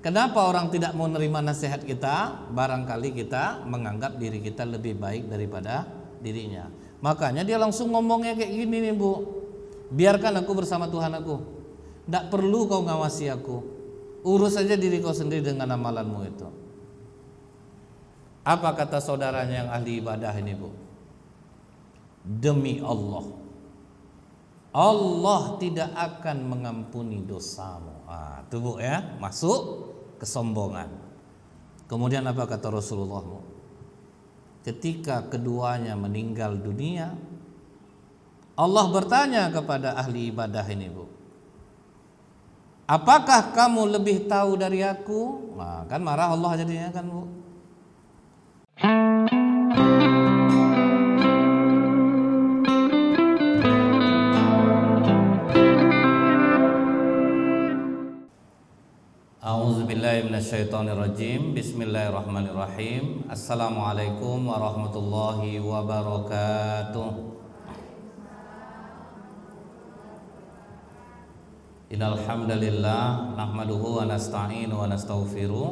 Kenapa orang tidak mau menerima nasihat kita? Barangkali kita menganggap diri kita lebih baik daripada dirinya. Makanya dia langsung ngomongnya kayak gini nih Bu. Biarkan aku bersama Tuhan aku. Tidak perlu kau ngawasi aku. Urus saja diri kau sendiri dengan amalanmu itu. Apa kata saudaranya yang ahli ibadah ini Bu? Demi Allah, Allah tidak akan mengampuni dosamu. Itu Bu ya, masuk kesombongan. Kemudian apa kata Rasulullah Bu? Ketika keduanya meninggal dunia, Allah bertanya kepada ahli ibadah ini Bu, apakah kamu lebih tahu dari aku? Nah, kan marah Allah jadinya kan Bu. A'udzubillahi minasyaitonirrajim. Bismillahirrahmanirrahim. Assalamualaikum warahmatullahi wabarakatuh. Innal hamdalillah nahmaduhu wa nasta'inu wa nastaghfiruh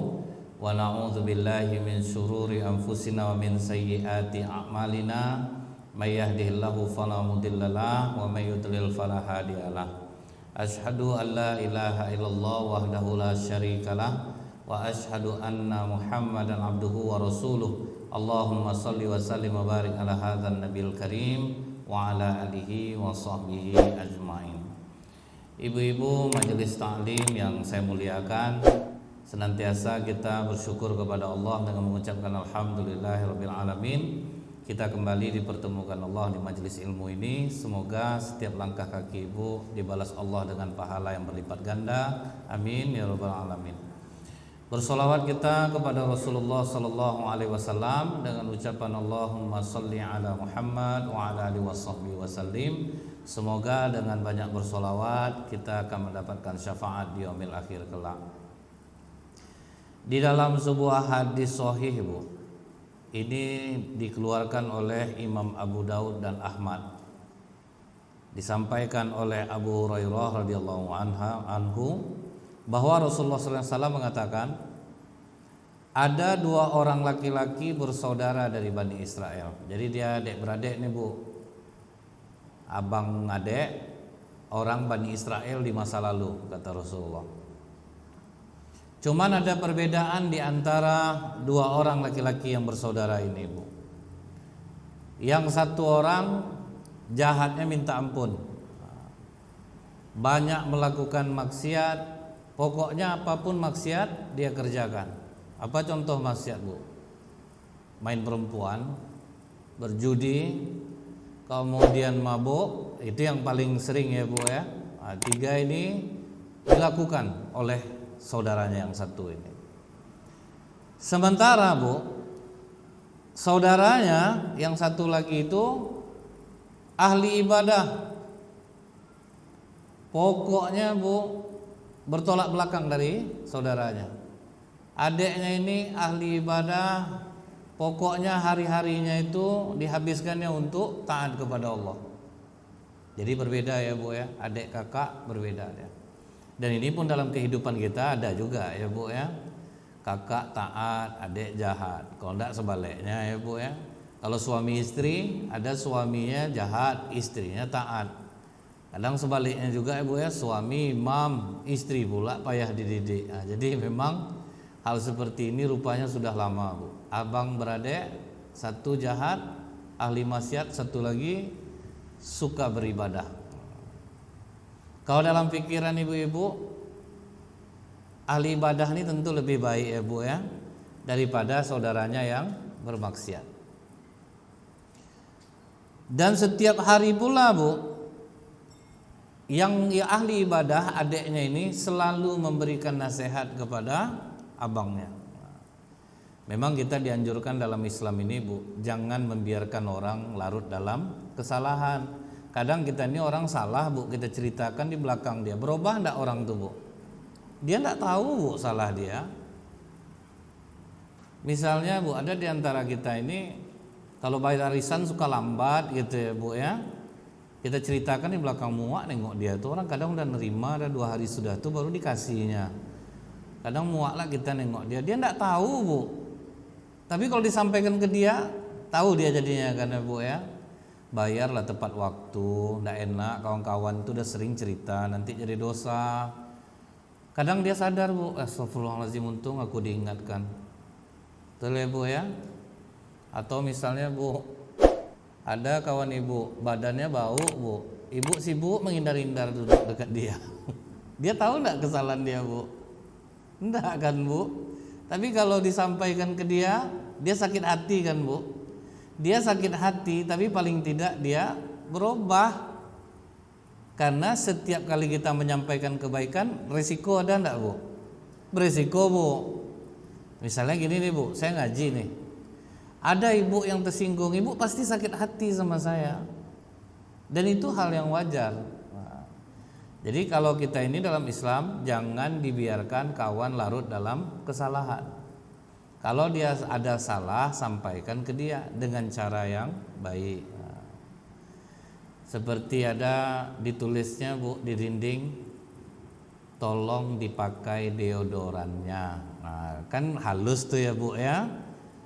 wa na'udzu billahi min syururi anfusina wa min sayyiati a'malina may yahdihillahu fala mudhillalah wa may yudlil fala hadiyalah. Asyhadu an la ilaha illallah wahdahu la syarikalah wa asyhadu anna Muhammadan abduhu wa rasuluh. Allahumma shalli wa sallim wa barik ala hadzal nabiyil karim wa ala alihi wa sahbihi ajmain. Ibu-ibu majelis taklim yang saya muliakan, senantiasa kita bersyukur kepada Allah dengan mengucapkan alhamdulillahirabbil alamin. Kita kembali dipertemukan Allah di majelis ilmu ini. Semoga setiap langkah kaki ibu dibalas Allah dengan pahala yang berlipat ganda. Amin ya rabbal alamin. Bersolawat kita kepada Rasulullah sallallahu alaihi wasallam dengan ucapan Allahumma shalli ala Muhammad wa ala alihi washabbihi wasallim. Semoga dengan banyak bersolawat kita akan mendapatkan syafaat di yaumil akhir kelak. Di dalam sebuah hadis sahih Bu, ini dikeluarkan oleh Imam Abu Daud dan Ahmad. Disampaikan oleh Abu Hurairah radhiyallahu anhu bahwa Rasulullah SAW mengatakan, ada dua orang laki-laki bersaudara dari Bani Israel. Jadi dia adik-beradik nih Bu, abang adik orang Bani Israel di masa lalu, kata Rasulullah. Cuman ada perbedaan di antara dua orang laki-laki yang bersaudara ini Bu. Yang satu orang jahatnya minta ampun, banyak melakukan maksiat, pokoknya apapun maksiat dia kerjakan. Apa contoh maksiat Bu? Main perempuan, berjudi, kemudian mabuk, itu yang paling sering ya Bu ya. Tiga ini dilakukan oleh saudaranya yang satu ini. Sementara Bu, saudaranya yang satu lagi itu ahli ibadah. Pokoknya Bu bertolak belakang dari saudaranya. Adiknya ini ahli ibadah, pokoknya hari-harinya itu dihabiskannya untuk taat kepada Allah. Jadi berbeda ya Bu ya, adik kakak berbeda ya. Dan ini pun dalam kehidupan kita ada juga ya Bu ya. Kakak taat, adik jahat. Kalau enggak sebaliknya ya Bu ya. Kalau suami istri, ada suaminya jahat, istrinya taat. Kadang sebaliknya juga ya Bu ya, suami imam, istri pula payah dididik. Nah, jadi memang hal seperti ini rupanya sudah lama Bu. Abang beradik, satu jahat, ahli maksiat, satu lagi suka beribadah. Kalau dalam pikiran ibu-ibu, ahli ibadah ini tentu lebih baik ya Bu ya, daripada saudaranya yang bermaksiat. Dan setiap hari pula Bu, yang ahli ibadah adiknya ini selalu memberikan nasihat kepada abangnya. Memang kita dianjurkan dalam Islam ini Bu, jangan membiarkan orang larut dalam kesalahan. Kadang kita ini orang salah Bu, kita ceritakan di belakang dia. Berubah enggak orang tuh Bu? Dia enggak tahu Bu salah dia. Misalnya Bu, ada di antara kita ini kalau bayar arisan suka lambat gitu ya Bu ya. Kita ceritakan di belakang muak, nengok dia tuh orang kadang udah nerima, ada 2 hari sudah tuh baru dikasihnya. Kadang muak lah kita nengok dia enggak tahu Bu. Tapi kalau disampaikan ke dia, tahu dia jadinya kan ya Bu ya. Bayarlah tepat waktu, enggak enak kawan-kawan itu udah sering cerita nanti jadi dosa. Kadang dia sadar Bu, astagfirullahaladzim untung aku diingatkan. Betul ya Bu ya. Atau misalnya Bu, ada kawan ibu badannya bau Bu, ibu sibuk menghindar-hindar duduk dekat dia. Dia tahu enggak kesalahan dia Bu? Enggak kan Bu? Tapi kalau disampaikan ke dia sakit hati kan Bu? Dia sakit hati, tapi paling tidak dia berubah. Karena setiap kali kita menyampaikan kebaikan, resiko ada enggak Bu? Beresiko Bu. Misalnya gini nih Bu, saya ngaji nih. Ada ibu yang tersinggung, ibu pasti sakit hati sama saya. Dan itu hal yang wajar. Jadi kalau kita ini dalam Islam, jangan dibiarkan kawan larut dalam kesalahan. Kalau dia ada salah, sampaikan ke dia dengan cara yang baik. Seperti ada ditulisnya Bu di dinding, tolong dipakai deodorannya. Nah, kan halus tuh ya Bu ya.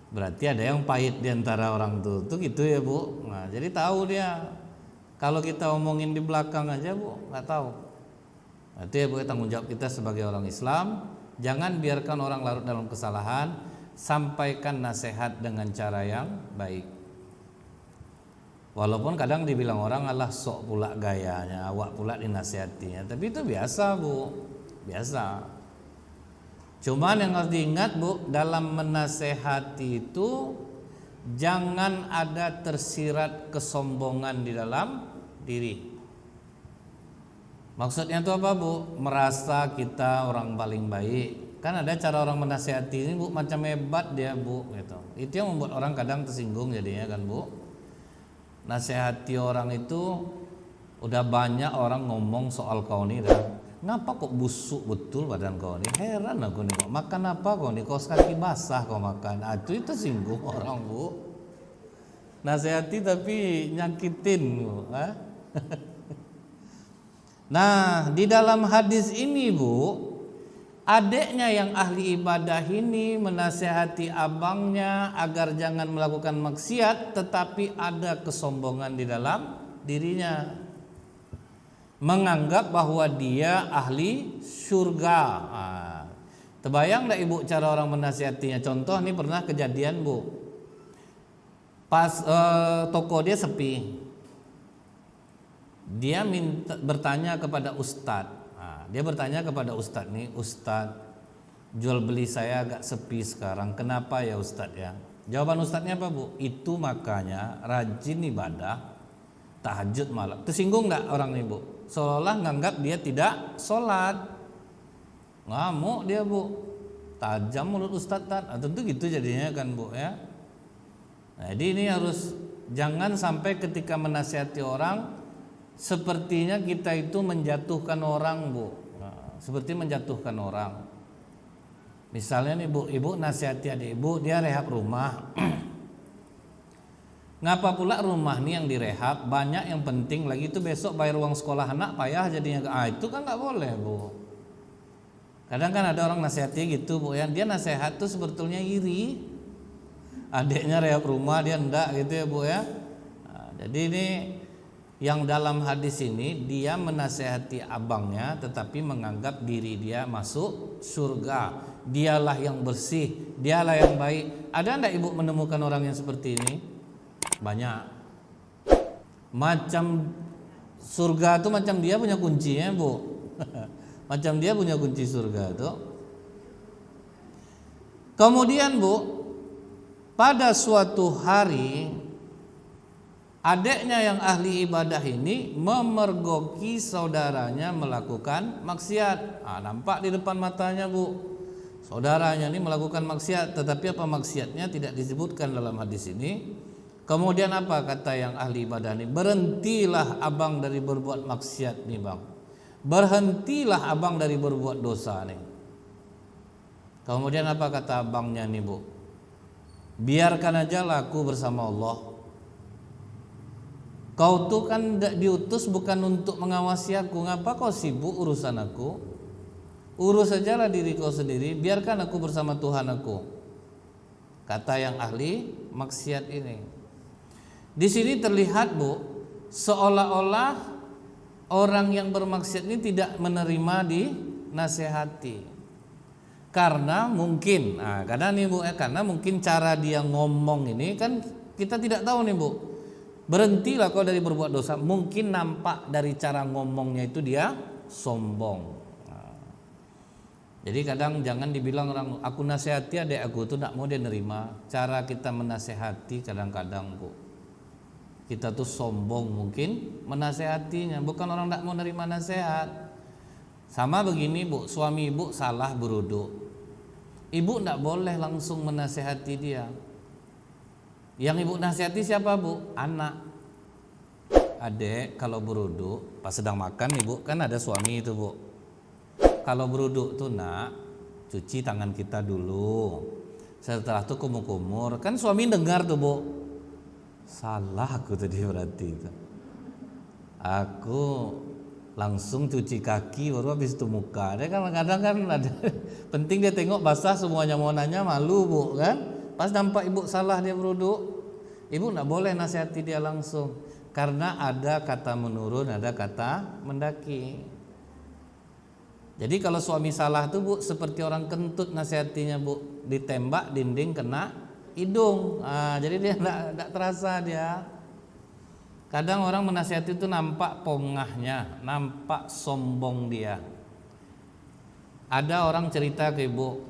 Berarti ada yang pahit di antara orang tuh gitu ya Bu. Nah, jadi tahu dia. Kalau kita omongin di belakang aja Bu, nggak tahu. Itu ya Bu, tanggung jawab kita sebagai orang Islam. Jangan biarkan orang larut dalam kesalahan. Sampaikan nasihat dengan cara yang baik. Walaupun kadang dibilang orang alah sok pula gayanya, awak pula dinasihatinya. Tapi itu biasa Bu, biasa. Cuman yang harus diingat Bu, dalam menasehati itu jangan ada tersirat kesombongan di dalam diri. Maksudnya itu apa Bu? Merasa kita orang paling baik. Kan ada cara orang menasehati ini Bu, macam hebat dia Bu gitu. Itu yang membuat orang kadang tersinggung jadinya kan Bu. Nasihati orang itu udah banyak orang ngomong soal kau nih dah. Ngapa kok busuk betul badan kau nih? Heran aku nih kok makan apa kau nih? Kau kaki basah kau makan. Itu singgung orang Bu. Nasihati tapi nyakitin Bu. Nah di dalam hadis ini Bu, adiknya yang ahli ibadah ini menasehati abangnya agar jangan melakukan maksiat, tetapi ada kesombongan di dalam dirinya, menganggap bahwa dia ahli surga. Terbayang enggak Ibu cara orang menasehatinya? Contoh nih pernah kejadian Bu, pas toko dia sepi, dia bertanya kepada ustadz. Dia bertanya kepada ustadz nih, ustadz jual beli saya agak sepi sekarang, kenapa ya ustadz ya? Jawaban ustadznya apa Bu? Itu makanya rajin ibadah, tahajud malam. Tersinggung nggak orang nih Bu? Seolah nganggap dia tidak sholat. Ngamuk dia Bu, tajam mulut ustadz kan? Tentu gitu jadinya kan Bu ya. Nah, jadi ini harus jangan sampai ketika menasihati orang sepertinya kita itu menjatuhkan orang Bu. Seperti menjatuhkan orang. Misalnya nih Bu, ibu nasihati adik ibu, dia rehab rumah. Ngapa pula rumah nih yang direhab, banyak yang penting lagi itu besok bayar uang sekolah anak payah jadinya. Itu kan nggak boleh Bu. Kadang kan ada orang nasihati gitu Bu ya, dia nasihat tuh sebetulnya iri. Adiknya rehab rumah dia enggak gitu ya Bu ya. Jadi ini yang dalam hadis ini dia menasehati abangnya tetapi menganggap diri dia masuk surga. Dialah yang bersih, dialah yang baik. Ada enggak Ibu menemukan orang yang seperti ini? Banyak. Macam surga itu macam dia punya kuncinya Bu. Macam dia punya kunci surga itu. Kemudian Bu, pada suatu hari adiknya yang ahli ibadah ini memergoki saudaranya melakukan maksiat. Nampak di depan matanya Bu, saudaranya ini melakukan maksiat, tetapi apa maksiatnya tidak disebutkan dalam hadis ini. Kemudian apa kata yang ahli ibadah ini? Berhentilah abang dari berbuat maksiat nih Bang. Berhentilah abang dari berbuat dosa nih. Kemudian apa kata abangnya nih Bu? Biarkan aja laku bersama Allah. Kau tuh kan diutus bukan untuk mengawasi aku, ngapa kau sibuk urusan aku? Urus sajalah diri kau sendiri, biarkan aku bersama Tuhan aku. Kata yang ahli maksiat ini. Di sini terlihat Bu, seolah-olah orang yang bermaksiat ini tidak menerima dinasehati. Karena mungkin, karena mungkin cara dia ngomong ini kan kita tidak tahu nih Bu. Berhentilah kau dari berbuat dosa. Mungkin nampak dari cara ngomongnya itu dia sombong. Jadi kadang jangan dibilang orang, aku nasihati adik aku tuh tidak mau dia nerima. Cara kita menasehati kadang-kadang Bu, kita tuh sombong mungkin menasehatinya, bukan orang tidak mau nerima nasihat. Sama begini Bu, suami ibu salah beruduk, ibu tidak boleh langsung menasehati dia. Yang ibu nasihati siapa Bu? Anak. Adek kalau beruduk pas sedang makan ibu kan ada suami itu Bu. Kalau beruduk tuh nak, cuci tangan kita dulu. Setelah itu kumur-kumur. Kan suami dengar tuh Bu. Salah aku tadi berarti itu. Aku langsung cuci kaki baru habis itu muka. Dia kan kadang-kadang kan ada penting dia tengok basah semuanya mau nanya malu Bu kan. Pas nampak ibu salah dia beruduk, ibu enggak boleh nasihati dia langsung karena ada kata menurun, ada kata mendaki. Jadi kalau suami salah tuh Bu seperti orang kentut nasihatinya Bu, ditembak dinding kena hidung. Jadi dia enggak terasa dia. Kadang orang menasihati itu nampak pongahnya, nampak sombong dia. Ada orang cerita ke ibu,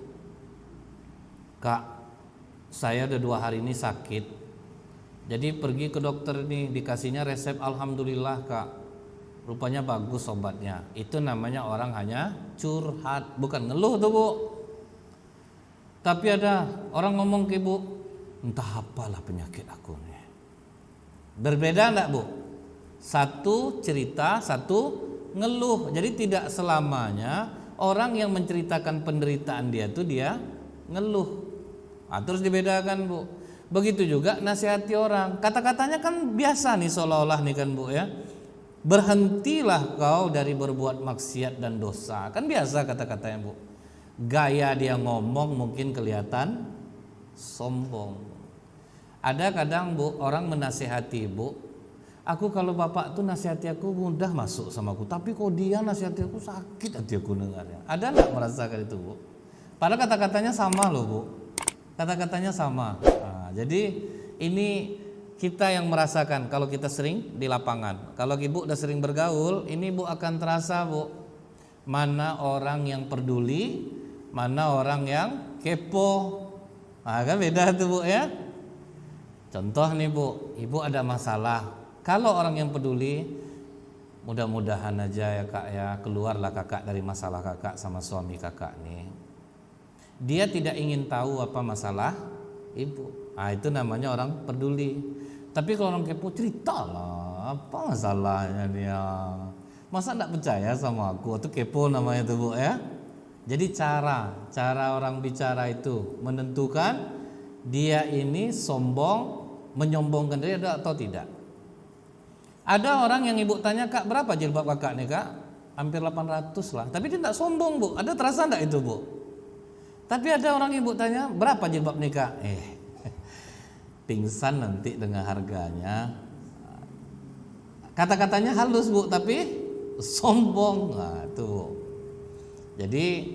Kak, saya udah 2 hari ini sakit. Jadi pergi ke dokter nih, dikasihnya resep, alhamdulillah Kak. Rupanya bagus obatnya. Itu namanya orang hanya curhat, bukan ngeluh tuh Bu. Tapi ada orang ngomong ke ibu, entah apalah penyakit aku nih. Berbeda enggak Bu? Satu cerita, satu ngeluh. Jadi tidak selamanya orang yang menceritakan penderitaan dia tuh dia ngeluh. Terus dibedakan Bu. Begitu juga nasihati orang. Kata-katanya kan biasa nih seolah-olah nih kan Bu ya. Berhentilah kau dari berbuat maksiat dan dosa. Kan biasa kata-katanya Bu. Gaya dia ngomong mungkin kelihatan sombong. Ada kadang Bu orang menasihati Bu, aku kalau bapak tuh nasihati aku mudah masuk sama aku, tapi kok dia nasihati aku sakit hati aku dengarnya. Ada enggak merasakan itu Bu? Padahal kata-katanya sama loh Bu, kata-katanya sama. Jadi ini kita yang merasakan kalau kita sering di lapangan. Kalau ibu udah sering bergaul, ini Bu akan terasa Bu, mana orang yang peduli, mana orang yang kepo. Kan beda tuh Bu ya. Contoh nih Bu, ibu ada masalah. Kalau orang yang peduli, mudah-mudahan aja ya Kak ya, keluarlah kakak dari masalah kakak sama suami kakak nih. Dia tidak ingin tahu apa masalah ibu. Itu namanya orang peduli. Tapi kalau orang kepo, ceritalah apa masalahnya dia. Masa enggak percaya sama aku? Itu kepo namanya tuh Bu ya. Jadi cara orang bicara itu menentukan dia ini sombong, menyombongkan diri atau tidak. Ada orang yang ibu tanya, Kak berapa jilbab kakak nih Kak? Hampir 800 lah. Tapi dia tidak sombong Bu. Ada terasa enggak itu Bu? Tapi ada orang ibu tanya, berapa jilbab nih Kak? Pingsan nanti dengan harganya. Kata-katanya halus Bu, tapi sombong. Itu Bu. Jadi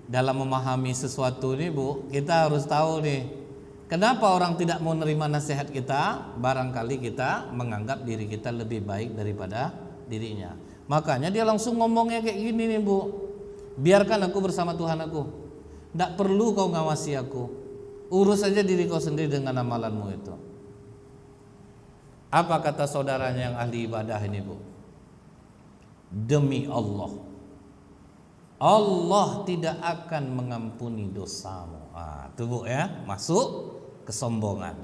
dalam memahami sesuatu ini Bu, kita harus tahu nih, kenapa orang tidak mau menerima nasihat kita? Barangkali kita menganggap diri kita lebih baik daripada dirinya. Makanya dia langsung ngomongnya kayak gini nih Bu, biarkan aku bersama Tuhan aku, tidak perlu kau ngawasi aku, urus saja diri kau sendiri dengan amalanmu itu. Apa kata saudaranya yang ahli ibadah ini Bu? Demi Allah, Allah tidak akan mengampuni dosamu. Itu Bu ya, masuk kesombongan.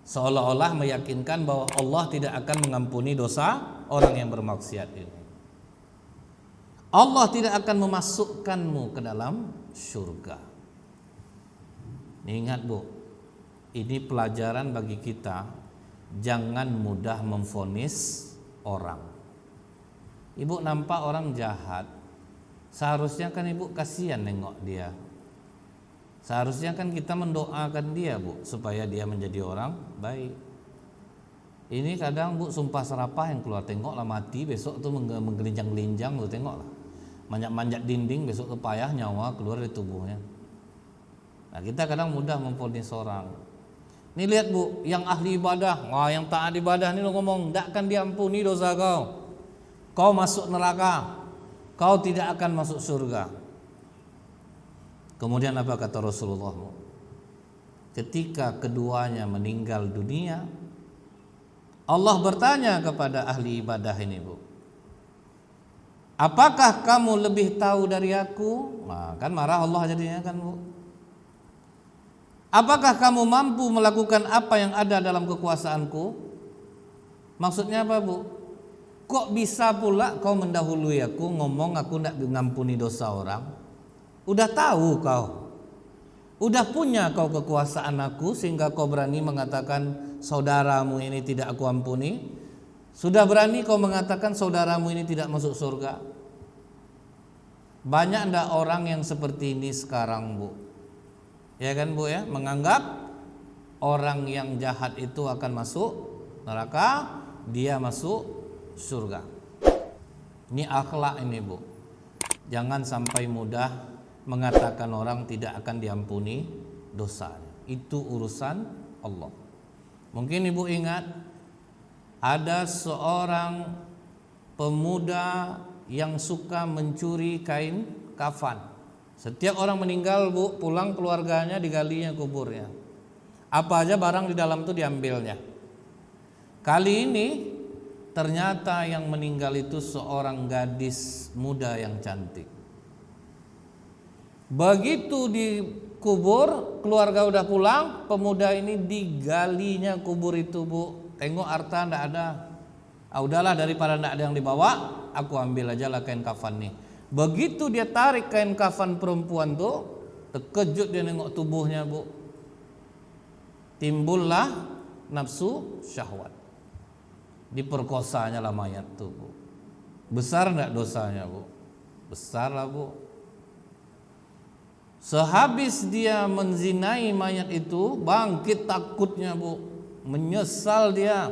Seolah-olah meyakinkan bahwa Allah tidak akan mengampuni dosa orang yang bermaksiat ini. Allah tidak akan memasukkanmu ke dalam surga. Ingat Bu, ini pelajaran bagi kita. Jangan mudah memvonis orang. Ibu nampak orang jahat, Seharusnya kan ibu kasihan nengok dia. Seharusnya kan kita mendoakan dia bu, supaya dia menjadi orang baik. Ini kadang bu sumpah serapah yang keluar, tengoklah mati besok tuh menggelinjang-gelinjang tuh, tengoklah manjat-manjat dinding, besok tuh payah nyawa keluar dari tubuhnya. Nah kita kadang mudah memvonis orang. Nih lihat bu, yang ahli ibadah, wah yang taat ibadah nih lo ngomong, tidak akan diampuni dosa kau. Kau masuk neraka, kau tidak akan masuk surga. Kemudian apa kata Rasulullah? Ketika keduanya meninggal dunia, Allah bertanya kepada ahli ibadah ini bu, apakah kamu lebih tahu dari aku? Nah, kan marah Allah jadinya kan bu. Apakah kamu mampu melakukan apa yang ada dalam kekuasaanku? Maksudnya apa bu? Kok bisa pula kau mendahului aku, ngomong aku tidak mengampuni dosa orang? Udah tahu kau, udah punya kau kekuasaan aku sehingga kau berani mengatakan saudaramu ini tidak aku ampuni. Sudah berani kau mengatakan saudaramu ini tidak masuk surga. Banyak ndak orang yang seperti ini sekarang bu? Ya kan bu ya, menganggap orang yang jahat itu akan masuk neraka, dia masuk surga. Ini akhlak ini bu. Jangan sampai mudah mengatakan orang tidak akan diampuni dosanya. Itu urusan Allah. Mungkin ibu ingat ada seorang pemuda yang suka mencuri kain kafan. Setiap orang meninggal bu, pulang keluarganya digalinya kuburnya. Apa aja barang di dalam itu diambilnya. Kali ini ternyata yang meninggal itu seorang gadis muda yang cantik. Begitu dikubur, keluarga udah pulang, pemuda ini digalinya kubur itu bu. Tengok harta ndak ada. Udahlah daripada ndak ada yang dibawa, aku ambil aja lah kain kafan nih. Begitu dia tarik kain kafan perempuan tuh, terkejut dia nengok tubuhnya bu. Timbullah nafsu syahwat. Diperkosanya lah mayat tuh bu. Besar ndak dosanya bu? Besar lah bu. Sehabis dia menzinai mayat itu, bangkit takutnya bu, menyesal dia,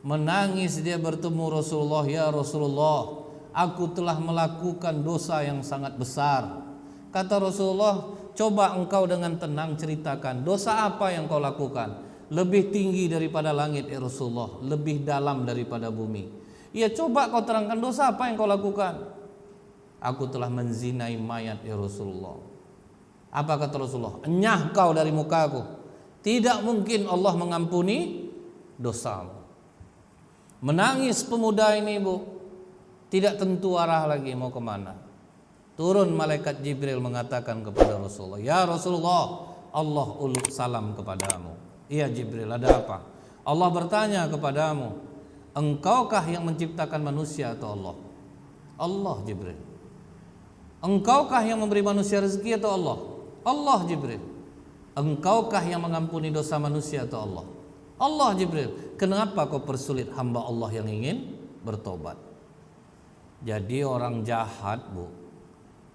menangis dia bertemu Rasulullah. Ya Rasulullah, aku telah melakukan dosa yang sangat besar. Kata Rasulullah, coba engkau dengan tenang ceritakan, dosa apa yang kau lakukan? Lebih tinggi daripada langit ya Rasulullah, lebih dalam daripada bumi. Ya coba kau terangkan, dosa apa yang kau lakukan? Aku telah menzinai mayat ya Rasulullah. Apa kata Rasulullah? Enyah kau dari mukaku. Tidak mungkin Allah mengampuni dosamu. Menangis pemuda ini bu, tidak tentu arah lagi mau kemana. Turun malaikat Jibril mengatakan kepada Rasulullah, ya Rasulullah, Allah uluk salam kepadamu. Iya Jibril, ada apa? Allah bertanya kepadamu, engkaukah yang menciptakan manusia atau Allah? Allah Jibril. Engkaukah yang memberi manusia rezeki atau Allah? Allah Jibril. Engkaukah yang mengampuni dosa manusia atau Allah? Allah Jibril. Kenapa kau persulit hamba Allah yang ingin bertobat? Jadi orang jahat bu,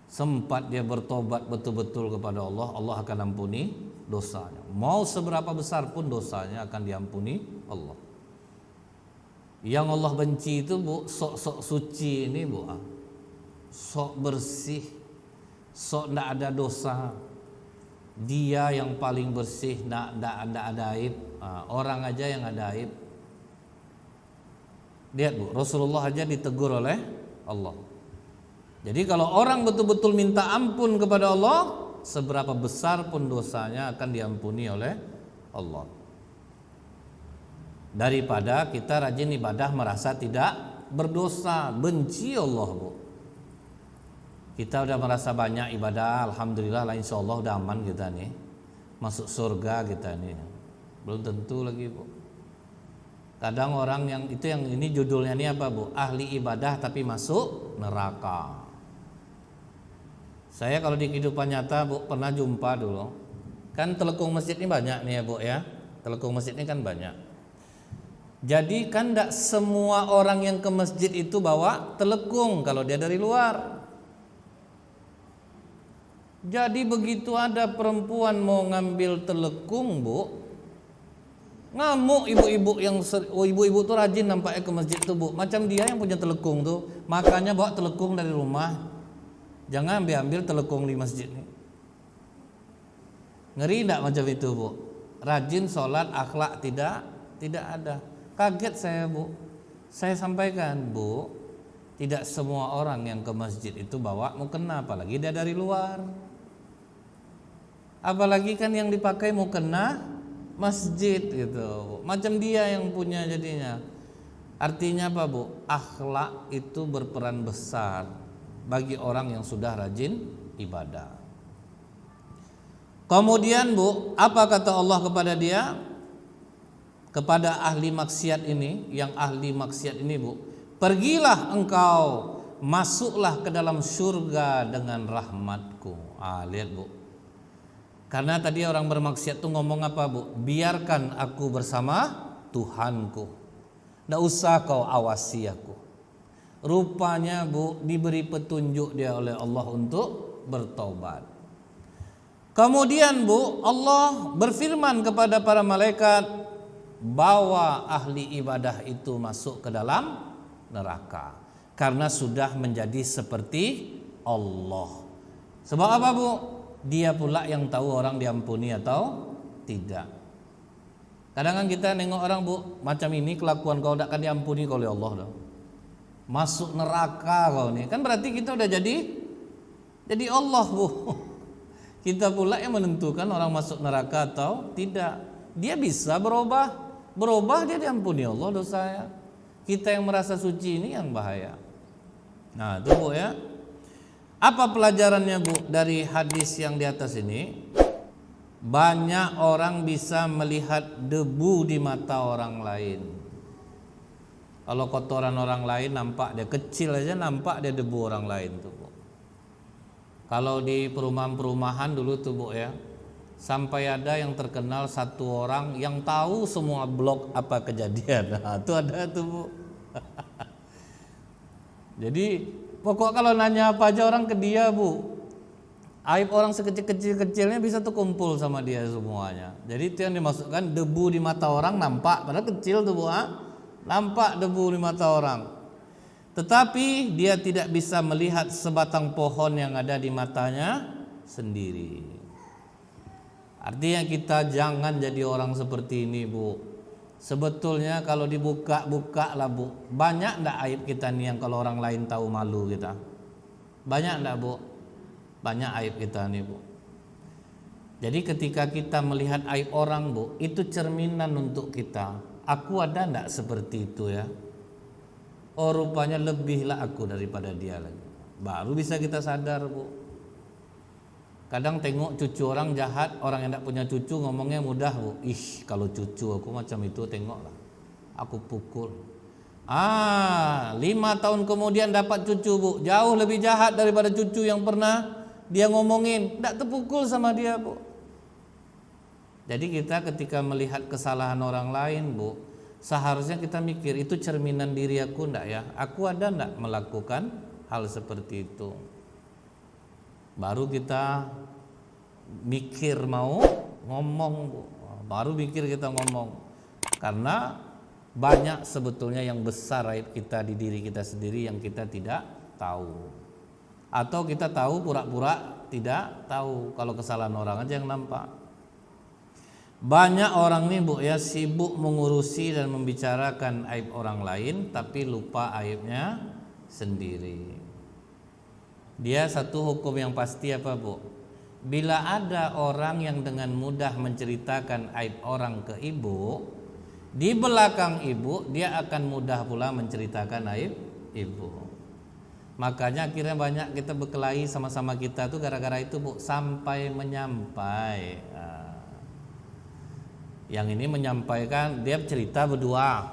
sempat dia bertobat betul-betul kepada Allah, Allah akan ampuni dosanya. Mau seberapa besar pun dosanya akan diampuni Allah. Yang Allah benci itu bu, sok-sok suci ini bu, sok bersih, sok ndak ada dosa. Dia yang paling bersih, ndak ada aib. Orang aja yang ada aib. Lihat bu, Rasulullah aja ditegur oleh Allah. Jadi kalau orang betul-betul minta ampun kepada Allah, seberapa besar pun dosanya akan diampuni oleh Allah. Daripada kita rajin ibadah merasa tidak berdosa, benci Allah bu. Kita udah merasa banyak ibadah, alhamdulillah lah, insya Allah udah aman kita nih, masuk surga kita nih. Belum tentu lagi bu. Kadang orang yang itu, yang ini judulnya ini apa bu? Ahli ibadah tapi masuk neraka. Saya kalau di kehidupan nyata bu pernah jumpa dulu. Kan telekung masjid ini banyak nih ya bu ya. Telekung masjid ini kan banyak. Jadi kan tidak semua orang yang ke masjid itu bawa telekung kalau dia dari luar. Jadi begitu ada perempuan mau ngambil telekung, Bu, ngamuk ibu-ibu ibu-ibu tuh rajin nampaknya ke masjid tuh, Bu. Macam dia yang punya telekung tuh, makanya bawa telekung dari rumah. Jangan ambil telekung di masjid nih. Ngeri enggak macam itu, Bu? Rajin sholat, akhlak tidak ada. Kaget saya, Bu. Saya sampaikan, Bu, tidak semua orang yang ke masjid itu bawa mukena, apalagi dia dari luar. Apalagi kan yang dipakai mukena masjid gitu. Macam dia yang punya jadinya. Artinya apa, Bu? Akhlak itu berperan besar bagi orang yang sudah rajin ibadah. Kemudian, Bu, apa kata Allah kepada dia? Kepada ahli maksiat ini, yang ahli maksiat ini, Bu, pergilah engkau, masuklah ke dalam surga dengan rahmatku. Lihat, Bu. Karena tadi orang bermaksiat tuh ngomong apa, Bu? Biarkan aku bersama Tuhanku. Nggak usah kau awasi aku. Rupanya, Bu, diberi petunjuk dia oleh Allah untuk bertobat. Kemudian, Bu, Allah berfirman kepada para malaikat, bawa ahli ibadah itu masuk ke dalam neraka karena sudah menjadi seperti Allah. Sebab apa, Bu? Dia pula yang tahu orang diampuni atau tidak. Kadang-kadang kita nengok orang, Bu, macam ini kelakuan kau tidak akan diampuni oleh Allah dong. Masuk neraka kau nih. Kan berarti kita udah jadi Allah, Bu. Kita pula yang menentukan orang masuk neraka atau tidak. Dia bisa berubah dia diampuni Allah dosanya. Kita yang merasa suci ini yang bahaya. Nah, itu, Bu, ya. Apa pelajarannya, Bu, dari hadis yang di atas ini? Banyak orang bisa melihat debu di mata orang lain. Kalau kotoran orang lain nampak dia kecil aja, nampak dia debu orang lain tuh, Bu. Kalau di perumahan-perumahan dulu tuh, Bu, ya, sampai ada yang terkenal satu orang yang tahu semua blok apa kejadian. Nah, itu ada tuh, Bu. Jadi pokok kalau nanya apa aja orang ke dia, Bu, aib orang sekecil-kecilnya bisa tuh kumpul sama dia semuanya. Jadi itu yang dimasukkan debu di mata orang nampak, padahal kecil tuh, Bu, nampak debu di mata orang. Tetapi dia tidak bisa melihat sebatang pohon yang ada di matanya sendiri. Artinya kita jangan jadi orang seperti ini, Bu. Sebetulnya kalau dibuka lah, Bu, banyak ndak aib kita nih yang kalau orang lain tahu malu kita? Banyak ndak, Bu? Banyak aib kita nih, Bu. Jadi ketika kita melihat aib orang, Bu, itu cerminan untuk kita. Aku ada ndak seperti itu, ya? Oh, rupanya lebihlah aku daripada dia lagi. Baru bisa kita sadar, Bu. Kadang tengok cucu orang jahat, orang yang tidak punya cucu ngomongnya mudah, Bu. Kalau cucu aku macam itu, tengoklah, aku pukul. 5 tahun kemudian dapat cucu, Bu, jauh lebih jahat daripada cucu yang pernah dia ngomongin. Tidak terpukul sama dia, Bu. Jadi kita ketika melihat kesalahan orang lain, Bu, seharusnya kita mikir, itu cerminan diri aku enggak, ya? Aku ada enggak melakukan hal seperti itu? Baru kita mikir mau ngomong, Bu. Baru mikir kita ngomong. Karena banyak sebetulnya yang besar aib kita di diri kita sendiri yang kita tidak tahu. Atau kita tahu pura-pura tidak tahu, kalau kesalahan orang aja yang nampak. Banyak orang nih, Bu, ya, sibuk mengurusi dan membicarakan aib orang lain tapi lupa aibnya sendiri. Dia satu hukum yang pasti apa, Bu? Bila ada orang yang dengan mudah menceritakan aib orang ke ibu, di belakang ibu dia akan mudah pula menceritakan aib ibu. Makanya akhirnya banyak kita berkelahi sama-sama kita tuh gara-gara itu, Bu, sampai menyampai. Yang ini menyampaikan, dia cerita berdua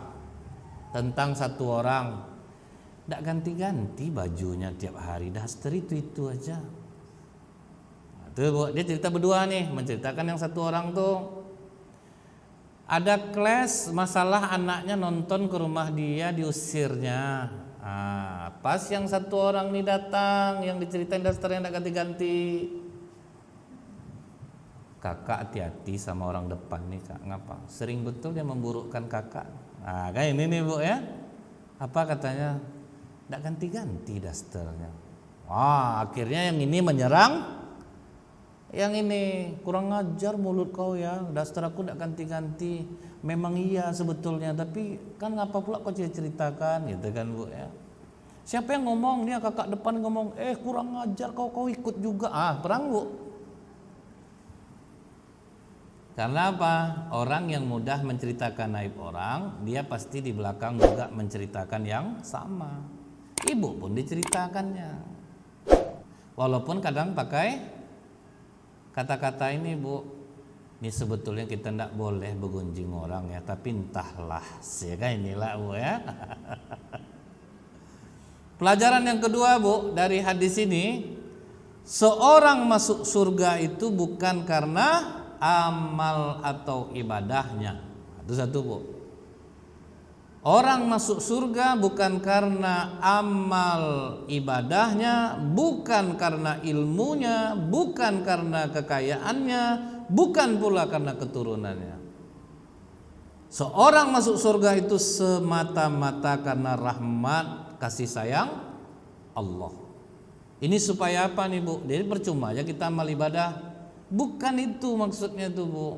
tentang satu orang, tidak ganti-ganti bajunya tiap hari, daster itu aja. Tuh, Bu, dia cerita berdua nih, menceritakan yang satu orang tuh ada kelas masalah anaknya nonton ke rumah dia, diusirnya. Pas yang satu orang nih datang, yang diceritain dasternya tidak ganti-ganti, Kakak hati-hati sama orang depan nih kak. Ngapa? Sering betul dia memburukkan kakak. Nah kayak ini nih bu ya. Apa katanya? Nggak ganti-ganti dasternya. Wah akhirnya yang ini menyerang. Yang ini kurang ngajar mulut kau ya. Daster aku nggak ganti-ganti. Memang iya sebetulnya. Tapi kan ngapa pula kau ceritakan gitu kan bu ya. Siapa yang ngomong? Dia kakak depan ngomong. Kurang ngajar kau ikut juga. Perang bu. Karena apa? Orang yang mudah menceritakan aib orang, dia pasti di belakang juga menceritakan yang sama. Ibu pun diceritakannya. Walaupun kadang pakai kata-kata ini bu. Ini sebetulnya kita tidak boleh begunjing orang ya, tapi entahlah. Ya kan inilah bu ya. Pelajaran yang kedua bu dari hadis ini, seorang masuk surga itu bukan karena amal atau ibadahnya. Itu satu bu. Orang masuk surga bukan karena amal ibadahnya, bukan karena ilmunya, bukan karena kekayaannya, bukan pula karena keturunannya. Seorang masuk surga itu semata-mata karena rahmat kasih sayang Allah. Ini supaya apa nih bu? Jadi percuma aja kita amal ibadah. Bukan itu maksudnya tuh bu.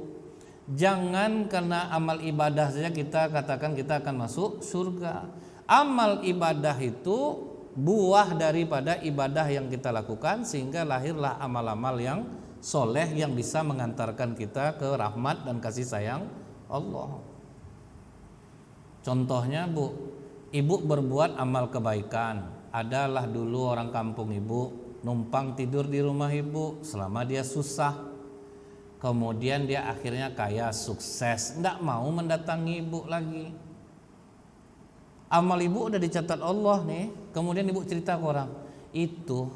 Jangan karena amal ibadah saja kita katakan kita akan masuk surga. Amal ibadah itu buah daripada ibadah yang kita lakukan, sehingga lahirlah amal-amal yang soleh yang bisa mengantarkan kita ke rahmat dan kasih sayang Allah. Contohnya bu, ibu berbuat amal kebaikan. Adalah dulu orang kampung ibu numpang tidur di rumah ibu selama dia susah. Kemudian dia akhirnya kaya, sukses, tidak mau mendatangi ibu lagi. Amal ibu udah dicatat Allah nih. Kemudian ibu cerita ke orang, itu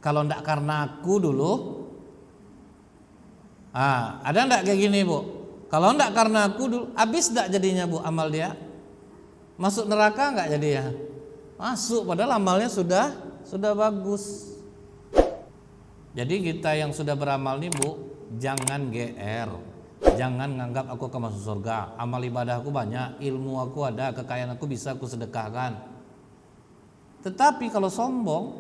kalau tidak karena aku dulu. Ada tidak kayak gini bu? Kalau tidak karena aku dulu, habis tidak jadinya bu amal dia? Masuk neraka nggak jadi ya? Masuk, padahal amalnya sudah bagus. Jadi kita yang sudah beramal nih bu, jangan GR, jangan nganggap aku akan masuk surga. Amal ibadah aku banyak, ilmu aku ada, kekayaan aku bisa aku sedekahkan. Tetapi kalau sombong,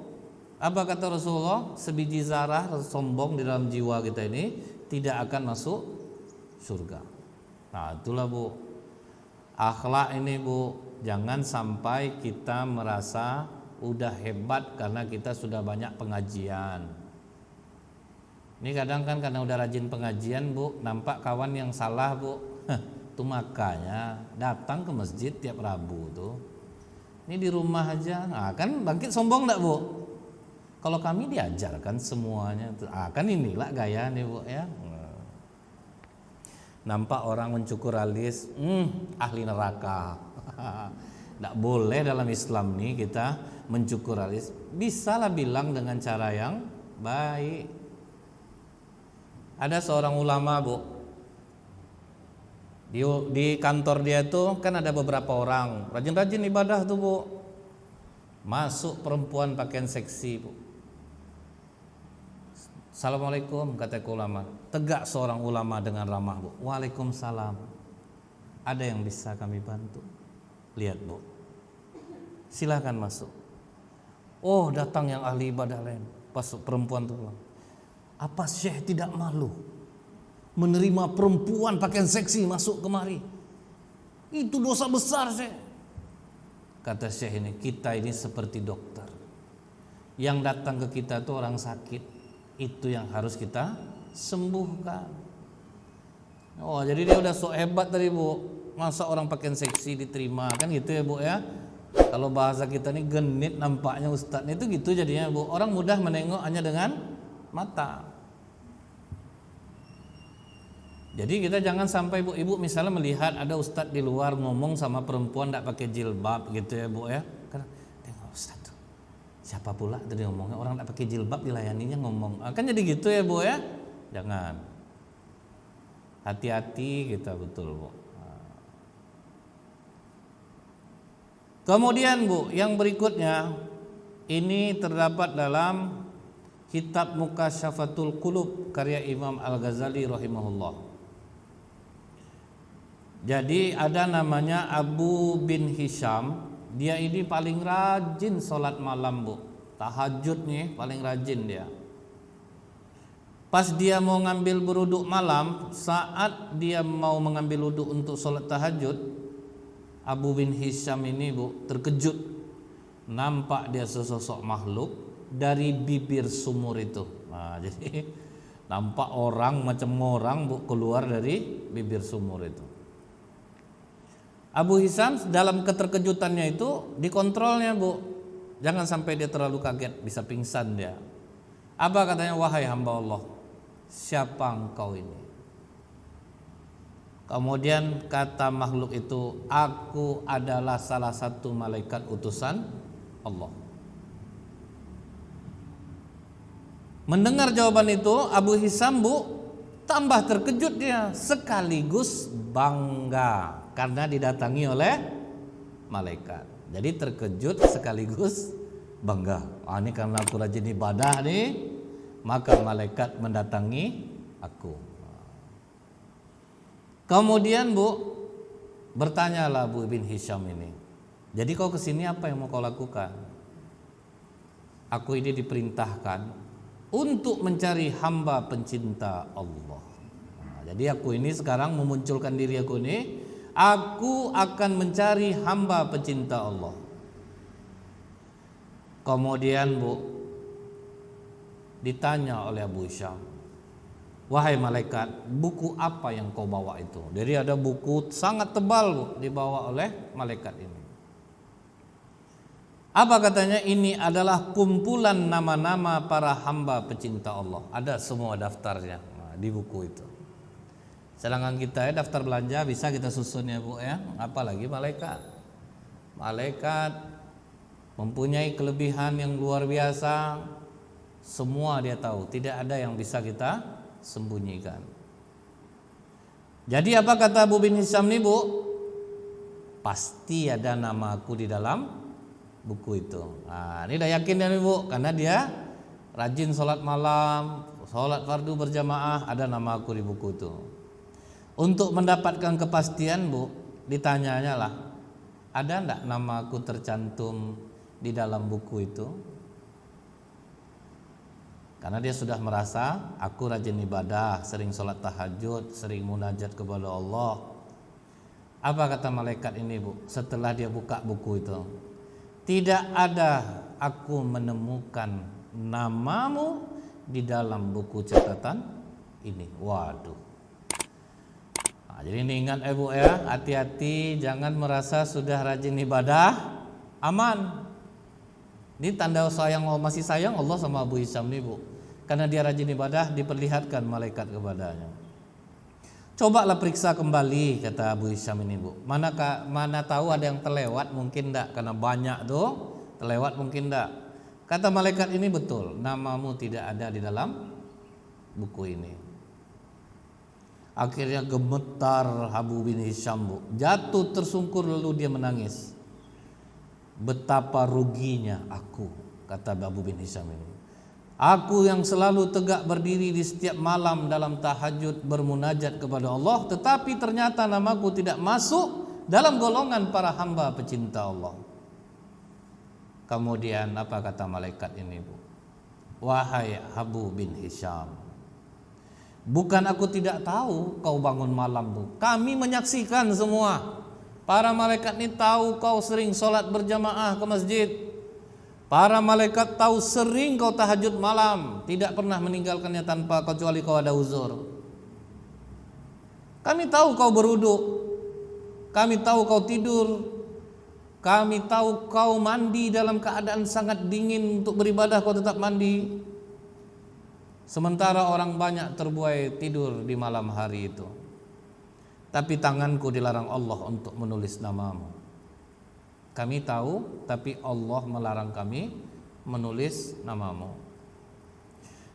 apa kata Rasulullah? Sebiji zarah sombong di dalam jiwa kita ini tidak akan masuk surga. Nah itulah bu, akhlak ini bu, jangan sampai kita merasa udah hebat karena kita sudah banyak pengajian. Ini kadang kan karena udah rajin pengajian bu, nampak kawan yang salah bu, itu makanya datang ke masjid tiap Rabu tuh. Ini di rumah aja, kan bangkit sombong enggak bu? Kalau kami diajarkan semuanya, kan inilah gaya nih bu ya. Nampak orang mencukur alis, ahli neraka. Enggak boleh dalam Islam nih kita mencukur alis. Bisalah bilang dengan cara yang baik. Ada seorang ulama bu, di kantor dia tuh kan ada beberapa orang rajin-rajin ibadah tuh bu. Masuk perempuan pakaian seksi bu. Assalamualaikum kata ulama. Tegak seorang ulama dengan ramah bu. Waalaikumsalam. Ada yang bisa kami bantu? Lihat bu, silahkan masuk. Oh datang yang ahli ibadah lain. Pas perempuan tuh bilang, apa Syekh tidak malu menerima perempuan pakaian seksi masuk kemari? Itu dosa besar Syekh. Kata Syekh ini, kita ini seperti dokter. Yang datang ke kita itu orang sakit, itu yang harus kita sembuhkan. Oh jadi dia udah sok hebat tadi bu. Masa orang pakaian seksi diterima, kan gitu ya bu ya. Kalau bahasa kita ini genit nampaknya ustadz itu gitu jadinya bu. Orang mudah menengok hanya dengan mata. Jadi kita jangan sampai ibu misalnya melihat ada ustadz di luar ngomong sama perempuan tidak pakai jilbab gitu ya bu ya. Karena tengok ustadz tuh, siapa pula tadi ngomongnya orang tidak pakai jilbab dilayaninya ngomong. Kan jadi gitu ya bu ya. Jangan. Hati-hati kita betul bu. Kemudian bu, yang berikutnya ini terdapat dalam kitab Mukasyafatul Qulub karya Imam Al-Ghazali rahimahullah. Jadi ada namanya Abu bin Hisham, dia ini paling rajin sholat malam bu, tahajud nih paling rajin dia. Pas dia mau ngambil beruduk malam, saat dia mau mengambil wuduk untuk sholat tahajud, Abu bin Hisham ini bu terkejut, nampak dia sesosok makhluk dari bibir sumur itu. Nah, jadi nampak orang macam orang bu keluar dari bibir sumur itu. Abu Hisham dalam keterkejutannya itu dikontrolnya bu, jangan sampai dia terlalu kaget bisa pingsan dia. Apa katanya? Wahai hamba Allah, siapa engkau ini? Kemudian kata makhluk itu, aku adalah salah satu malaikat utusan Allah. Mendengar jawaban itu, Abu Hisham bu tambah terkejut dia, sekaligus bangga karena didatangi oleh malaikat. Jadi terkejut sekaligus bangga. Ini karena aku rajin ibadah nih, maka malaikat mendatangi aku. Kemudian bu, bertanyalah Abu bin Hisham ini, jadi kau kesini apa yang mau kau lakukan? Aku ini diperintahkan untuk mencari hamba pencinta Allah. Jadi aku ini sekarang memunculkan diri aku ini, aku akan mencari hamba pencinta Allah. Kemudian bu, ditanya oleh Abu Hisham, wahai malaikat, buku apa yang kau bawa itu? Jadi ada buku sangat tebal bu, dibawa oleh malaikat ini. Apa katanya? Ini adalah kumpulan nama-nama para hamba pecinta Allah. Ada semua daftarnya di buku itu. Sedangkan kita daftar belanja bisa kita susun ya bu ya. Apalagi malaikat. Malaikat mempunyai kelebihan yang luar biasa. Semua dia tahu, tidak ada yang bisa kita sembunyikan. Jadi apa kata Abu bin Hisham nih bu? Pasti ada namaku di dalam buku itu. Nah, ini udah yakin ya nih bu, karena dia rajin sholat malam, sholat fardu berjamaah, ada namaku di buku itu. Untuk mendapatkan kepastian bu, ditanyanya lah, ada enggak namaku tercantum di dalam buku itu? Karena dia sudah merasa aku rajin ibadah, sering sholat tahajud, sering munajat kepada Allah. Apa kata malaikat ini bu? Setelah dia buka buku itu, tidak ada aku menemukan namamu di dalam buku catatan ini. Waduh. Nah, jadi ini ingat ibu ya, hati-hati jangan merasa sudah rajin ibadah aman. Ini tanda sayang, masih sayang Allah sama Abu Hisham nih bu, karena dia rajin ibadah diperlihatkan malaikat kepadanya. Cobalah periksa kembali kata Abu Hisham ini bu, mana tahu ada yang terlewat mungkin enggak, karena banyak tuh terlewat mungkin enggak. Kata malaikat ini betul, namamu tidak ada di dalam buku ini. Akhirnya gemetar Abu bin Hisham bu, jatuh tersungkur lalu dia menangis. Betapa ruginya aku, kata Abu bin Hisham ini. Aku yang selalu tegak berdiri di setiap malam dalam tahajud bermunajat kepada Allah, tetapi ternyata namaku tidak masuk dalam golongan para hamba pecinta Allah. Kemudian apa kata malaikat ini bu? Wahai Abu bin Hisham, bukan aku tidak tahu kau bangun malam bu, kami menyaksikan semua. Para malaikat ini tahu kau sering sholat berjamaah ke masjid. Para malaikat tahu sering kau tahajud malam, tidak pernah meninggalkannya tanpa kecuali kau ada uzur. Kami tahu kau berwudu, kami tahu kau tidur, kami tahu kau mandi dalam keadaan sangat dingin untuk beribadah kau tetap mandi. Sementara orang banyak terbuai tidur di malam hari itu. Tapi tanganku dilarang Allah untuk menulis namamu. Kami tahu, tapi Allah melarang kami menulis namamu.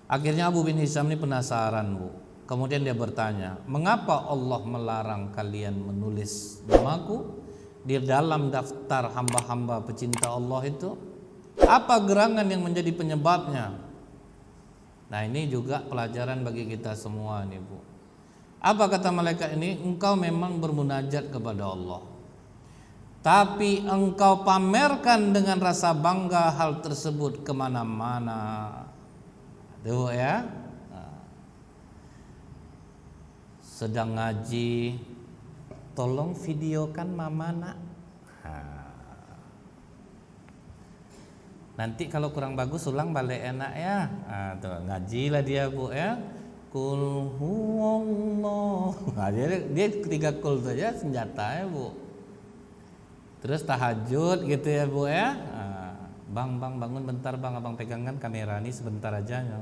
Akhirnya Abu bin Hisham ini penasaran bu. Kemudian dia bertanya, mengapa Allah melarang kalian menulis namaku di dalam daftar hamba-hamba pecinta Allah itu? Apa gerangan yang menjadi penyebabnya? Nah ini juga pelajaran bagi kita semua nih Bu. Apa kata malaikat ini? Engkau memang bermunajat kepada Allah, tapi engkau pamerkan dengan rasa bangga hal tersebut kemana-mana. Tuh ya. Sedang ngaji, tolong videokan mama nak. Nanti kalau kurang bagus ulang balik enak ya. Tuh, ngajilah dia Bu ya. Kul huwallah. Nah, dia ketiga kul saja senjata ya Bu. Terus tahajud gitu ya Bu ya. Bang bangun bentar bang, abang pegangkan kamera ini sebentar aja ya.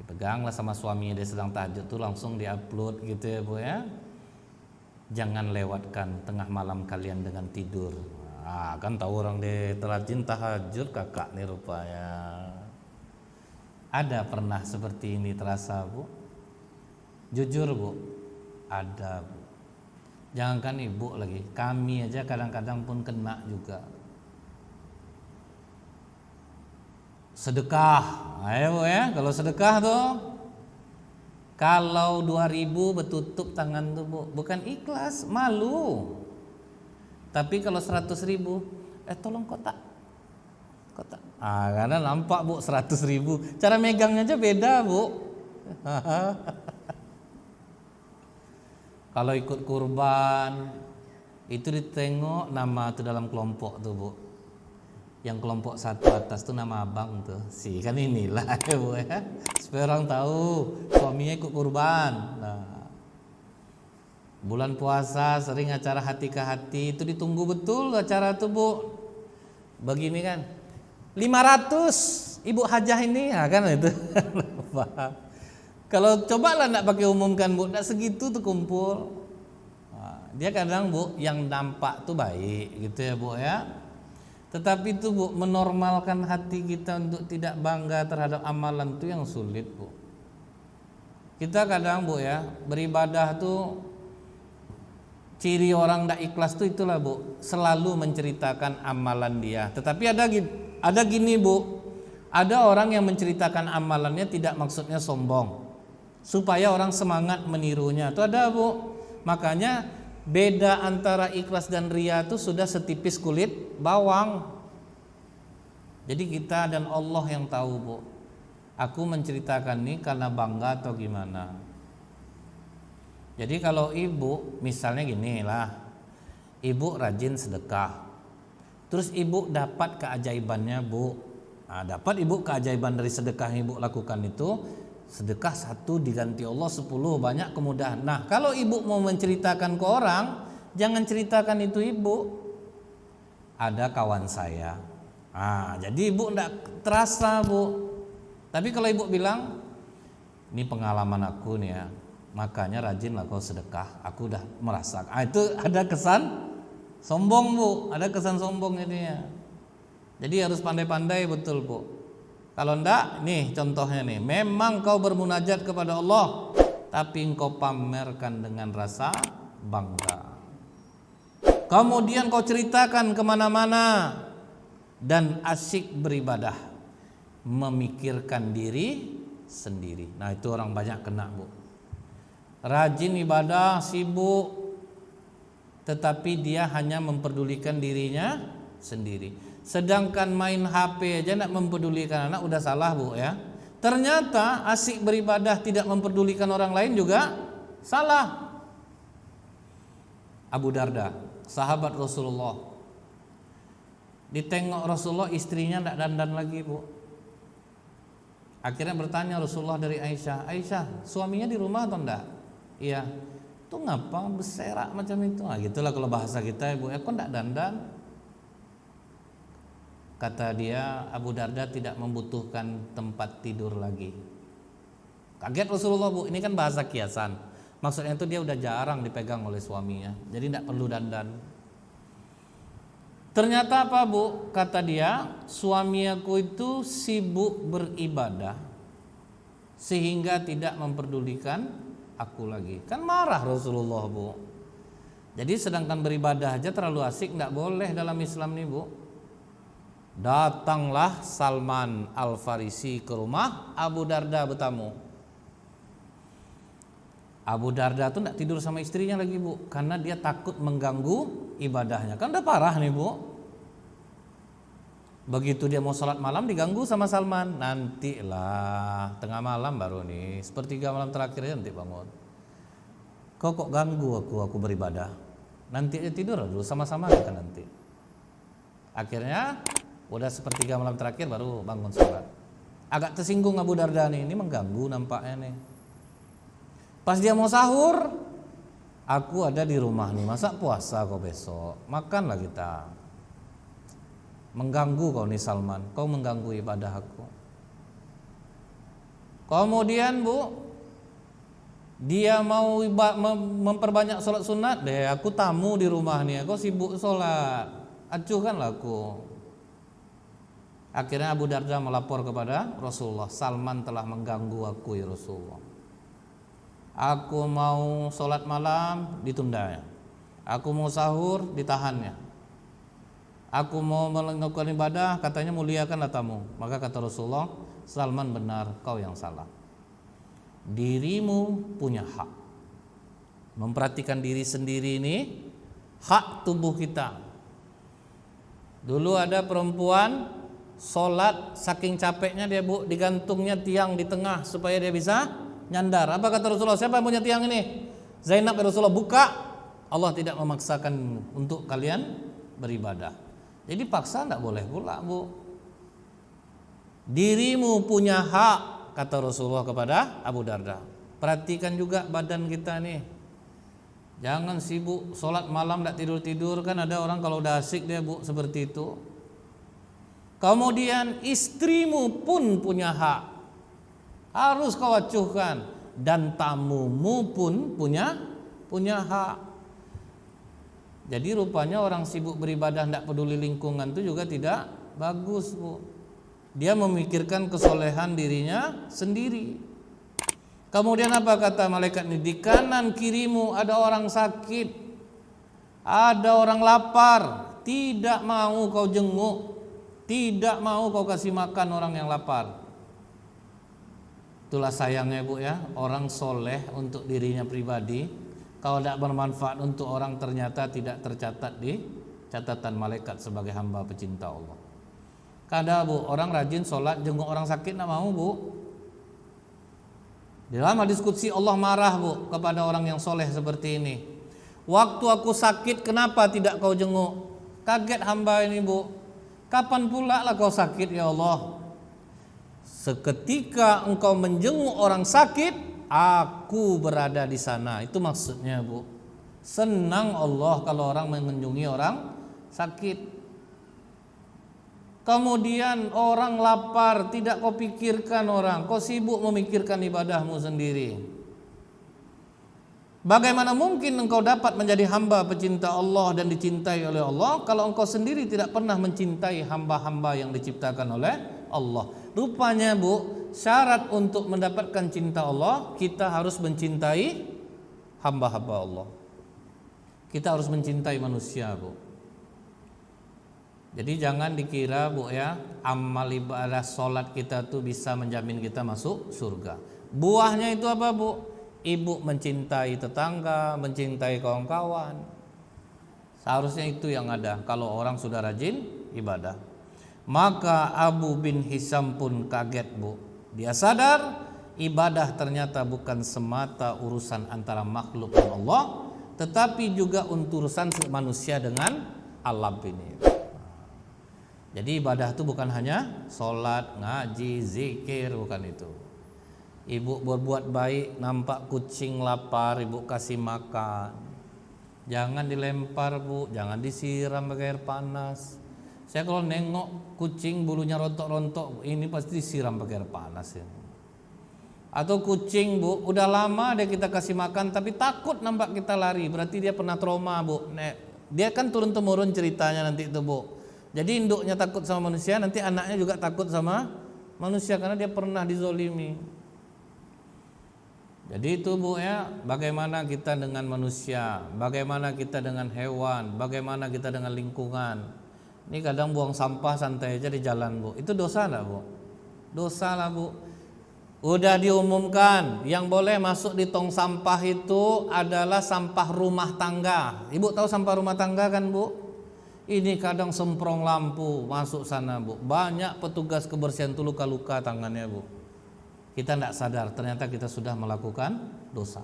Dipeganglah sama suaminya, dia sedang tahajud tuh langsung diupload gitu ya Bu ya. Jangan lewatkan tengah malam kalian dengan tidur. Kan tahu orang dia terajin tahajud kakak nih rupanya. Ada pernah seperti ini terasa Bu? Jujur Bu, ada Bu. Jangankan ibu lagi, kami aja kadang-kadang pun kena juga. Sedekah, ayo Bu ya, kalau sedekah tuh, kalau 2.000 betutup tangan tuh Bu, bukan ikhlas, malu. Tapi kalau 100.000, tolong kotak. Karena nampak Bu 100.000, cara megangnya aja beda Bu. Kalau ikut kurban, itu ditengok nama tuh dalam kelompok tuh Bu. Yang kelompok satu atas tuh nama abang tuh, kan inilah ya Bu ya. Supaya orang tahu suaminya ikut kurban. Nah, bulan puasa sering acara hati ke hati, itu ditunggu betul acara tuh Bu. Begini kan, 500 ibu hajah ini, kan itu. Kalau cobalah nak pakai umumkan Bu, nak segitu tuh kumpul. Dia kadang Bu yang nampak tuh baik gitu ya Bu ya. Tetapi itu Bu, menormalkan hati kita untuk tidak bangga terhadap amalan itu yang sulit Bu. Kita kadang Bu ya, beribadah tuh ciri orang tidak ikhlas tuh itulah Bu, selalu menceritakan amalan dia. Tetapi ada gini Bu, ada orang yang menceritakan amalannya tidak maksudnya sombong, supaya orang semangat menirunya. Itu ada Bu. Makanya beda antara ikhlas dan ria itu sudah setipis kulit bawang. Jadi kita dan Allah yang tahu Bu. Aku menceritakan ini karena bangga atau gimana. Jadi kalau ibu misalnya gini lah, ibu rajin sedekah, terus ibu dapat keajaibannya Bu. Dapat ibu keajaiban dari sedekah yang ibu lakukan itu, sedekah 1 diganti Allah 10, banyak kemudahan. Nah kalau ibu mau menceritakan ke orang, jangan ceritakan itu ibu. Ada kawan saya, jadi ibu tidak terasa Bu. Tapi kalau ibu bilang, ini pengalaman aku nih ya, makanya rajinlah kau sedekah, aku udah merasakan. Itu ada kesan sombong Bu, ada kesan sombong jadinya. Jadi harus pandai-pandai betul Bu. Kalau enggak, nih contohnya nih, memang kau bermunajat kepada Allah, tapi engkau pamerkan dengan rasa bangga. Kemudian kau ceritakan kemana-mana dan asyik beribadah, memikirkan diri sendiri. Nah itu orang banyak kena Bu. Rajin ibadah, sibuk, tetapi dia hanya memperdulikan dirinya sendiri. Sedangkan main HP aja nak mempedulikan anak udah salah Bu ya. Ternyata asik beribadah tidak memperdulikan orang lain juga salah. Abu Darda, sahabat Rasulullah, ditengok Rasulullah istrinya tidak dandan lagi Bu. Akhirnya bertanya Rasulullah dari Aisyah, suaminya di rumah atau enggak? Iya. Itu ngapa berserak macam itu? Gitulah kalau bahasa kita Ibu, kok enggak dandan? Kata dia, Abu Darda tidak membutuhkan tempat tidur lagi. Kaget Rasulullah Bu, ini kan bahasa kiasan. Maksudnya itu dia udah jarang dipegang oleh suaminya, jadi tidak perlu dandan. Ternyata apa Bu? Kata dia, suami aku itu sibuk beribadah sehingga tidak memperdulikan aku lagi. Kan marah Rasulullah Bu. Jadi sedangkan beribadah aja terlalu asik, tidak boleh dalam Islam nih Bu. Datanglah Salman Al-Farisi ke rumah Abu Darda bertamu. Abu Darda tuh tidak tidur sama istrinya lagi, Bu, karena dia takut mengganggu ibadahnya. Kan udah parah nih, Bu. Begitu dia mau sholat malam diganggu sama Salman. Nantilah tengah malam baru nih, sepertiga malam terakhirnya nanti bangun. Kok ganggu aku beribadah. Nanti aja tidur dulu sama-sama kita nanti. Akhirnya udah sepertiga malam terakhir baru bangun sholat. Agak tersinggung Abu Darda nih, ini mengganggu nampaknya nih. Pas dia mau sahur, aku ada di rumah nih, masa puasa kau besok, makanlah kita. Mengganggu kau nih Salman, kau mengganggu ibadah aku. Kemudian Bu, dia mau memperbanyak sholat sunat deh, aku tamu di rumah nih, kau sibuk sholat, acuhkanlah aku. Akhirnya Abu Darda melapor kepada Rasulullah, Salman telah mengganggu aku ya Rasulullah. Aku mau sholat malam ditundanya, aku mau sahur ditahannya, aku mau melakukan ibadah katanya muliakanlah tamu. Maka kata Rasulullah, Salman benar, kau yang salah. Dirimu punya hak. Memperhatikan diri sendiri ini hak tubuh kita. Dulu ada perempuan sholat saking capeknya dia, Bu, digantungnya tiang di tengah supaya dia bisa nyandar. Apa kata Rasulullah? Siapa yang punya tiang ini? Zainab. Ya Rasulullah, buka. Allah tidak memaksakan untuk kalian beribadah. Jadi paksa tidak boleh pula, Bu. Dirimu punya hak, kata Rasulullah kepada Abu Darda. Perhatikan juga badan kita nih. Jangan sibuk sholat malam tidak tidur-tidur. Kan ada orang kalau udah asik dia, Bu, seperti itu. Kemudian istrimu pun punya hak, harus kau acuhkan, dan tamumu pun punya hak. Jadi rupanya orang sibuk beribadah tidak peduli lingkungan itu juga tidak bagus, Bu. Dia memikirkan kesolehan dirinya sendiri. Kemudian apa kata malaikat ini? Di kanan kirimu ada orang sakit, ada orang lapar, tidak mau kau jenguk, tidak mau kau kasih makan orang yang lapar. Itulah sayangnya, Bu, ya, orang soleh untuk dirinya pribadi, kalau tidak bermanfaat untuk orang ternyata tidak tercatat di catatan malaikat sebagai hamba pecinta Allah. Kadang, Bu, orang rajin sholat jenguk orang sakit tidak mau, Bu. Di dalam diskusi Allah marah, Bu, kepada orang yang soleh seperti ini. Waktu aku sakit kenapa tidak kau jenguk? Kaget hamba ini, Bu. Kapan pula lah kau sakit ya Allah? Seketika engkau menjenguk orang sakit, aku berada di sana. Itu maksudnya, Bu. Senang Allah kalau orang mengunjungi orang sakit. Kemudian orang lapar, tidak kau pikirkan orang, kau sibuk memikirkan ibadahmu sendiri. Bagaimana mungkin engkau dapat menjadi hamba pecinta Allah dan dicintai oleh Allah kalau engkau sendiri tidak pernah mencintai hamba-hamba yang diciptakan oleh Allah? Rupanya, Bu, syarat untuk mendapatkan cinta Allah, kita harus mencintai hamba-hamba Allah. Kita harus mencintai manusia, Bu. Jadi jangan dikira, Bu, ya, amal ibadah sholat kita tuh bisa menjamin kita masuk surga. Buahnya itu apa, Bu? Ibu mencintai tetangga, mencintai kawan-kawan. Seharusnya itu yang ada kalau orang sudah rajin ibadah. Maka Abu bin Hisam pun kaget, Bu. Dia sadar ibadah ternyata bukan semata urusan antara makhluk dan Allah, tetapi juga urusan manusia dengan alam ini. Jadi ibadah itu bukan hanya sholat, ngaji, zikir, bukan itu. Ibu berbuat baik, nampak kucing lapar, ibu kasih makan. Jangan dilempar, Bu, jangan disiram pakai air panas. Saya kalau nengok kucing bulunya rontok-rontok, ini pasti disiram pakai air panas ya. Atau kucing, Bu, udah lama dia kita kasih makan tapi takut nampak kita lari, berarti dia pernah trauma, Bu. Dia kan turun-temurun ceritanya nanti itu, Bu. Jadi induknya takut sama manusia, nanti anaknya juga takut sama manusia karena dia pernah dizolimi. Jadi itu, Bu, ya, bagaimana kita dengan manusia, bagaimana kita dengan hewan, bagaimana kita dengan lingkungan. Ini kadang buang sampah santai aja di jalan, Bu. Itu dosa enggak, Bu? Dosa lah, Bu. Udah diumumkan, yang boleh masuk di tong sampah itu adalah sampah rumah tangga. Ibu tahu sampah rumah tangga kan, Bu? Ini kadang semprong lampu masuk sana, Bu. Banyak petugas kebersihan tuh luka-luka tangannya, Bu. Kita enggak sadar, ternyata kita sudah melakukan dosa.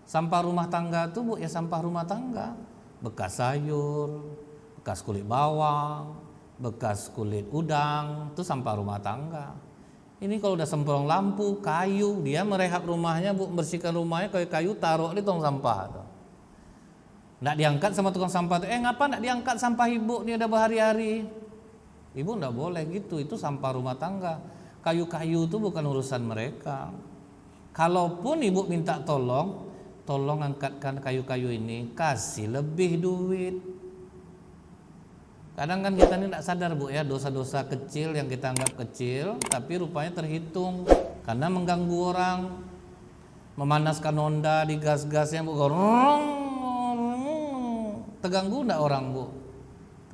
Sampah rumah tangga tuh, Bu, ya sampah rumah tangga. Bekas sayur, bekas kulit bawang, bekas kulit udang, itu sampah rumah tangga. Ini kalau udah semprong lampu, kayu, dia merehab rumahnya, Bu, membersihkan rumahnya, kayu taruh di tong sampah tuh. Nggak diangkat sama tukang sampah tuh, ngapa nggak diangkat sampah ibu, ini udah berhari-hari. Ibu nggak boleh gitu, itu sampah rumah tangga. Kayu-kayu itu bukan urusan mereka. Kalaupun ibu minta tolong angkatkan kayu-kayu ini, kasih lebih duit. Kadang kan kita ini tidak sadar, Bu, ya, dosa-dosa kecil yang kita anggap kecil tapi rupanya terhitung karena mengganggu orang. Memanaskan Honda di gas-gasnya, Bu, terganggu enggak orang, Bu?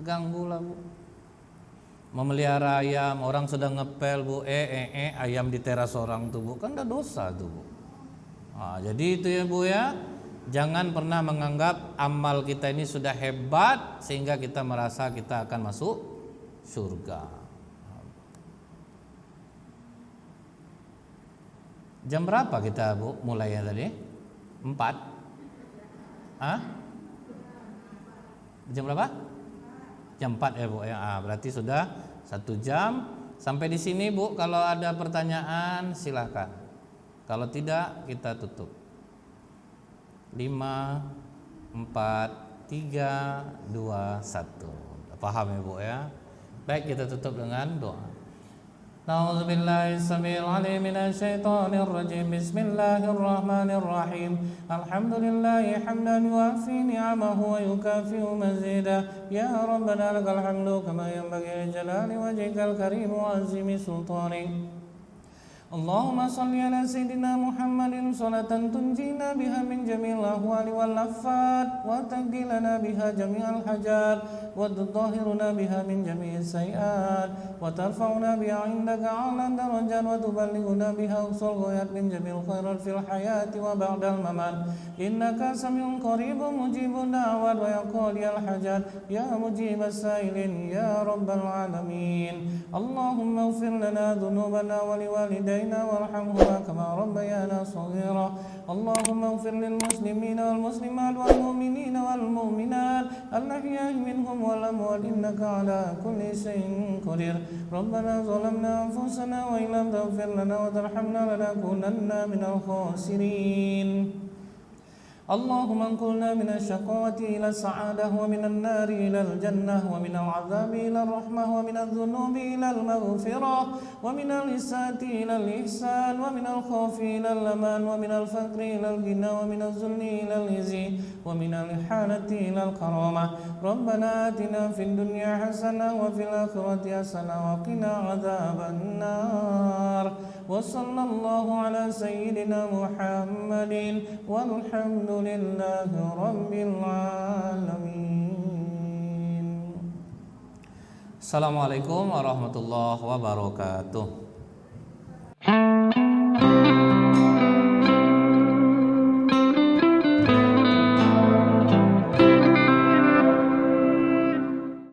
Terganggu lah, Bu. Memelihara ayam, orang sedang ngepel, Bu, ayam di teras orang tuh, Bu, kan udah dosa tuh, Bu. Nah, jadi itu ya, Bu, ya. Jangan pernah menganggap amal kita ini sudah hebat sehingga kita merasa kita akan masuk surga. Jam berapa kita, Bu, mulainya tadi? 4? Hah? Jam berapa? Jam 4 ya, Bu, ya. Berarti sudah 1 jam. Sampai di sini, Bu, kalau ada pertanyaan silakan. Kalau tidak kita tutup. 5, 4, 3, 2, 1. Paham ya, Bu, ya? Baik, kita tutup dengan doa. Na'udzubillahi samil alim minasyaitonir rajim. Bismillahirrahmanirrahim. Alhamdulillahi hamdan yuafi ni'amahu wa yukafi'u mazidah. Ya Rabbana lakal hamdu kama yanbaghi li jalali wajhikal karim wa azimi sultanik. Allahumma salli ala Sayyidina Muhammadin salatan tunjina biha min jami'il ahwali wal afat wa taqilana biha jami'al hajat wa tudahhiruna biha min jami'is sayiat wa tarfa'una biha indaka 'ala darajat wa tuballighuna biha usul ghayat min jami'il khairat fil hayati wa ba'dal mamat. Innaka sami'un qaribun mujibud da'wat wa yaqdiyal hajat ya mujibas sa'ilin ya rabbal alamin. Allahumma ighfir lana dhunubana wa liwalidayna وارحمهما كما ربيانا صغيرا. اللهم اغفر للمسلمين والمسلمات والمؤمنين والمؤمنات الأحياء منهم والأموات إنك على كل شيء قدير. ربنا ظلمنا أنفسنا وإن لم تغفر لنا وترحمنا لنكونن من الخاسرين. اللهم انقلنا من الشقاوة إلى السعادة ومن النار إلى الجنة ومن العذاب إلى الرحمة ومن الذنوب إلى المغفرة ومن الإساءة إلى الإحسان ومن الخوف إلى الأمان ومن الفقر إلى الغنى ومن الذل إلى العز ومن الإحانة إلى الكرامة. ربنا آتنا في الدنيا حسنة وفي الآخرة حسنة وقنا عذاب النار. وصلى الله على سيدنا محمد والحمد لله رب العالمين. Assalamualaikum warahmatullahi wabarakatuh.